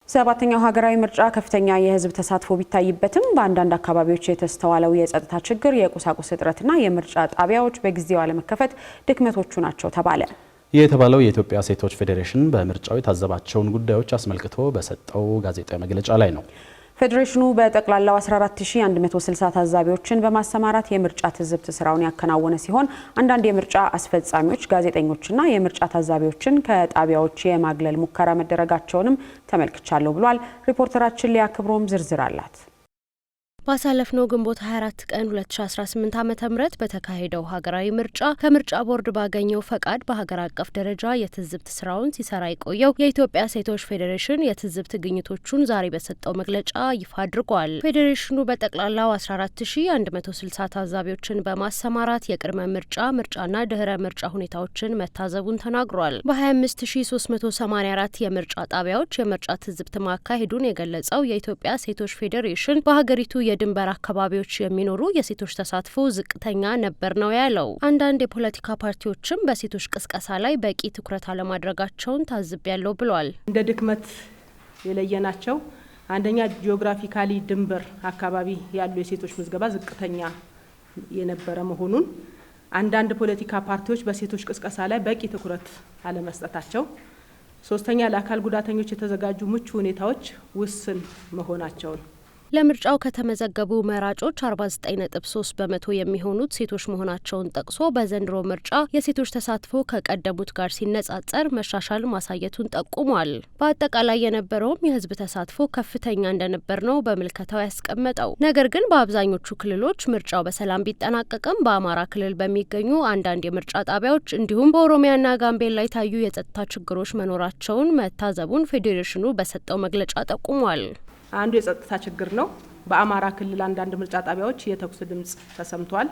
ሰባተኛው ሀገራዊ ምርጫ ከፍተኛ የህዝብ ተሳትፎ ቢታይበትም በአንዳንድ አካባቢዎች የተስተዋለው የጸጥታ ችግር፣ የቁሳቁስ እጥረትና የምርጫ ጣቢያዎች በጊዜው አለመከፈት ድክመቶቹ ናቸው ተባለ። የተባለው የኢትዮጵያ ሴቶች ፌዴሬሽን በምርጫው የታዘባቸውን ጉዳዮች አስመልክቶ በሰጠው ጋዜጣዊ መግለጫ ላይ ነው። ፌዴሬሽኑ በጠቅላላው 14160 ታዛቢዎችን በማሰማራት የምርጫ ትዝብት ስራውን ያከናወነ ሲሆን አንዳንድ የምርጫ አስፈጻሚዎች፣ ጋዜጠኞችና የምርጫ ታዛቢዎችን ከጣቢያዎች የማግለል ሙከራ መደረጋቸውንም ተመልክቻለሁ ብሏል። ሪፖርተራችን ሊያ ክብሮም ዝርዝር አላት። ባሳለፍነው ግንቦት 24 ቀን 2018 ዓ.ም በተካሄደው ሀገራዊ ምርጫ ከምርጫ ቦርድ ባገኘው ፈቃድ በሀገር አቀፍ ደረጃ የትዝብት ስራውን ሲሰራ የቆየው የኢትዮጵያ ሴቶች ፌዴሬሽን የትዝብት ግኝቶቹን ዛሬ በሰጠው መግለጫ ይፋ አድርጓል። ፌዴሬሽኑ በጠቅላላው 14160 ታዛቢዎችን በማሰማራት የቅድመ ምርጫና ድህረ ምርጫ ሁኔታዎችን መታዘቡን ተናግሯል። በ25384 የምርጫ ጣቢያዎች የምርጫ ትዝብት ማካሄዱን የገለጸው የኢትዮጵያ ሴቶች ፌዴሬሽን በሀገሪቱ የድንበር አካባቢዎች የሚኖሩ የሴቶች ተሳትፎ ዝቅተኛ ነበር ነው ያለው። አንዳንድ የፖለቲካ ፓርቲዎችም በሴቶች ቅስቀሳ ላይ በቂ ትኩረት አለማድረጋቸውን ታዝቤያለሁ ብሏል። እንደ ድክመት የለየናቸው አንደኛ ጂኦግራፊካሊ ድንበር አካባቢ ያሉ የሴቶች ምዝገባ ዝቅተኛ የነበረ መሆኑን፣ አንዳንድ ፖለቲካ ፓርቲዎች በሴቶች ቅስቀሳ ላይ በቂ ትኩረት አለመስጠታቸው፣ ሶስተኛ ለአካል ጉዳተኞች የተዘጋጁ ምቹ ሁኔታዎች ውስን መሆናቸውን። ለምርጫው ከተመዘገቡ መራጮች 49.3 በመቶ የሚሆኑት ሴቶች መሆናቸውን ጠቅሶ በዘንድሮ ምርጫ የሴቶች ተሳትፎ ከቀደሙት ጋር ሲነጻጸር መሻሻል ማሳየቱን ጠቁሟል። በአጠቃላይ የነበረውም የህዝብ ተሳትፎ ከፍተኛ እንደነበር ነው በምልከታው ያስቀመጠው። ነገር ግን በአብዛኞቹ ክልሎች ምርጫው በሰላም ቢጠናቀቅም በአማራ ክልል በሚገኙ አንዳንድ የምርጫ ጣቢያዎች እንዲሁም በኦሮሚያና ጋምቤላ የታዩ የጸጥታ ችግሮች መኖራቸውን መታዘቡን ፌዴሬሽኑ በሰጠው መግለጫ ጠቁሟል። አንዱ የጸጥታ ችግር ነው። በአማራ ክልል አንዳንድ ምርጫ ጣቢያዎች የተኩስ ድምጽ ተሰምቷል።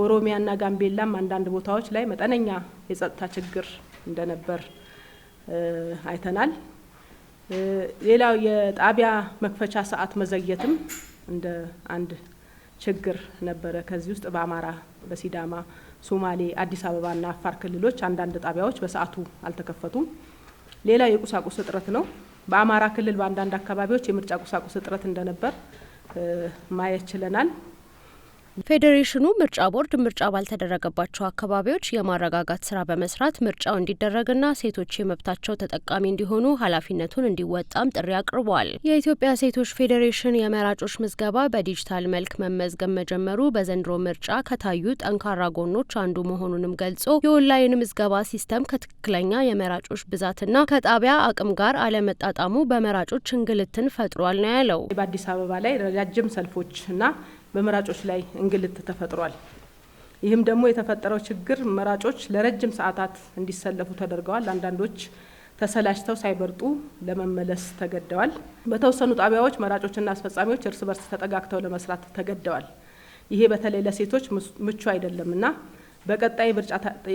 ኦሮሚያና ጋምቤላም አንዳንድ ቦታዎች ላይ መጠነኛ የጸጥታ ችግር እንደነበር አይተናል። ሌላው የጣቢያ መክፈቻ ሰዓት መዘግየትም እንደ አንድ ችግር ነበረ። ከዚህ ውስጥ በአማራ፣ በሲዳማ፣ ሶማሌ፣ አዲስ አበባና አፋር ክልሎች አንዳንድ ጣቢያዎች በሰዓቱ አልተከፈቱም። ሌላው የቁሳቁስ እጥረት ነው። በአማራ ክልል በአንዳንድ አካባቢዎች የምርጫ ቁሳቁስ እጥረት እንደነበር ማየት ችለናል። ፌዴሬሽኑ ምርጫ ቦርድ ምርጫ ባልተደረገባቸው አካባቢዎች የማረጋጋት ስራ በመስራት ምርጫው እንዲደረግና ሴቶች የመብታቸው ተጠቃሚ እንዲሆኑ ኃላፊነቱን እንዲወጣም ጥሪ አቅርቧል። የኢትዮጵያ ሴቶች ፌዴሬሽን የመራጮች ምዝገባ በዲጂታል መልክ መመዝገብ መጀመሩ በዘንድሮ ምርጫ ከታዩ ጠንካራ ጎኖች አንዱ መሆኑንም ገልጾ የኦንላይን ምዝገባ ሲስተም ከትክክለኛ የመራጮች ብዛትና ከጣቢያ አቅም ጋር አለመጣጣሙ በመራጮች እንግልትን ፈጥሯል ነው ያለው። በአዲስ አበባ ላይ ረጃጅም ሰልፎችና በመራጮች ላይ እንግልት ተፈጥሯል። ይህም ደግሞ የተፈጠረው ችግር መራጮች ለረጅም ሰዓታት እንዲሰለፉ ተደርገዋል። አንዳንዶች ተሰላችተው ሳይበርጡ ለመመለስ ተገደዋል። በተወሰኑ ጣቢያዎች መራጮችና አስፈጻሚዎች እርስ በርስ ተጠጋግተው ለመስራት ተገደዋል። ይሄ በተለይ ለሴቶች ምቹ አይደለምና በቀጣይ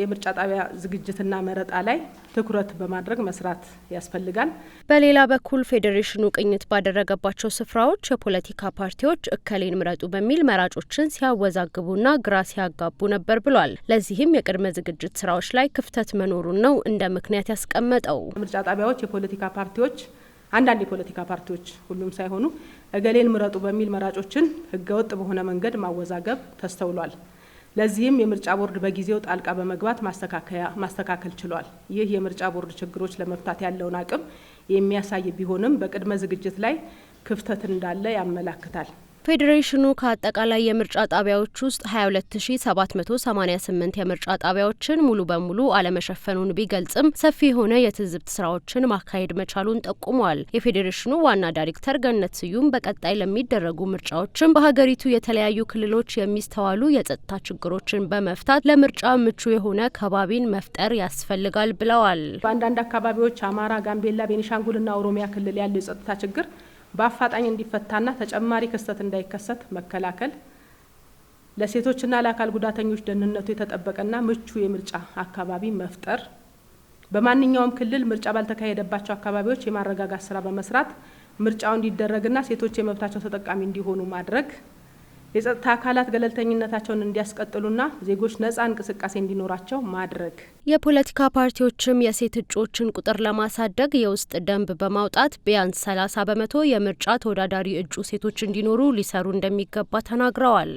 የምርጫ ጣቢያ ዝግጅትና መረጣ ላይ ትኩረት በማድረግ መስራት ያስፈልጋል። በሌላ በኩል ፌዴሬሽኑ ቅኝት ባደረገባቸው ስፍራዎች የፖለቲካ ፓርቲዎች እከሌን ምረጡ በሚል መራጮችን ሲያወዛግቡና ግራ ሲያጋቡ ነበር ብሏል። ለዚህም የቅድመ ዝግጅት ስራዎች ላይ ክፍተት መኖሩን ነው እንደ ምክንያት ያስቀመጠው። ምርጫ ጣቢያዎች አንዳንድ የፖለቲካ ፓርቲዎች ሁሉም ሳይሆኑ እገሌን ምረጡ በሚል መራጮችን ህገወጥ በሆነ መንገድ ማወዛገብ ተስተውሏል። ለዚህም የምርጫ ቦርድ በጊዜው ጣልቃ በመግባት ማስተካከል ችሏል። ይህ የምርጫ ቦርድ ችግሮች ለመፍታት ያለውን አቅም የሚያሳይ ቢሆንም በቅድመ ዝግጅት ላይ ክፍተት እንዳለ ያመላክታል። ፌዴሬሽኑ ከአጠቃላይ የምርጫ ጣቢያዎች ውስጥ 22788 የምርጫ ጣቢያዎችን ሙሉ በሙሉ አለመሸፈኑን ቢገልጽም ሰፊ የሆነ የትዝብት ስራዎችን ማካሄድ መቻሉን ጠቁሟል። የፌዴሬሽኑ ዋና ዳይሬክተር ገነት ስዩም በቀጣይ ለሚደረጉ ምርጫዎችም በሀገሪቱ የተለያዩ ክልሎች የሚስተዋሉ የጸጥታ ችግሮችን በመፍታት ለምርጫ ምቹ የሆነ ከባቢን መፍጠር ያስፈልጋል ብለዋል። በአንዳንድ አካባቢዎች አማራ፣ ጋምቤላ፣ ቤኒሻንጉልና ኦሮሚያ ክልል ያለው የጸጥታ ችግር በአፋጣኝ እንዲፈታና ተጨማሪ ክስተት እንዳይከሰት መከላከል፣ ለሴቶችና ለአካል ጉዳተኞች ደህንነቱ የተጠበቀና ምቹ የምርጫ አካባቢ መፍጠር፣ በማንኛውም ክልል ምርጫ ባልተካሄደባቸው አካባቢዎች የማረጋጋት ስራ በመስራት ምርጫው እንዲደረግና ሴቶች የመብታቸው ተጠቃሚ እንዲሆኑ ማድረግ፣ የጸጥታ አካላት ገለልተኝነታቸውን እንዲያስቀጥሉና ዜጎች ነጻ እንቅስቃሴ እንዲኖራቸው ማድረግ። የፖለቲካ ፓርቲዎችም የሴት እጩዎችን ቁጥር ለማሳደግ የውስጥ ደንብ በማውጣት ቢያንስ 30% የምርጫ ተወዳዳሪ እጩ ሴቶች እንዲኖሩ ሊሰሩ እንደሚገባ ተናግረዋል።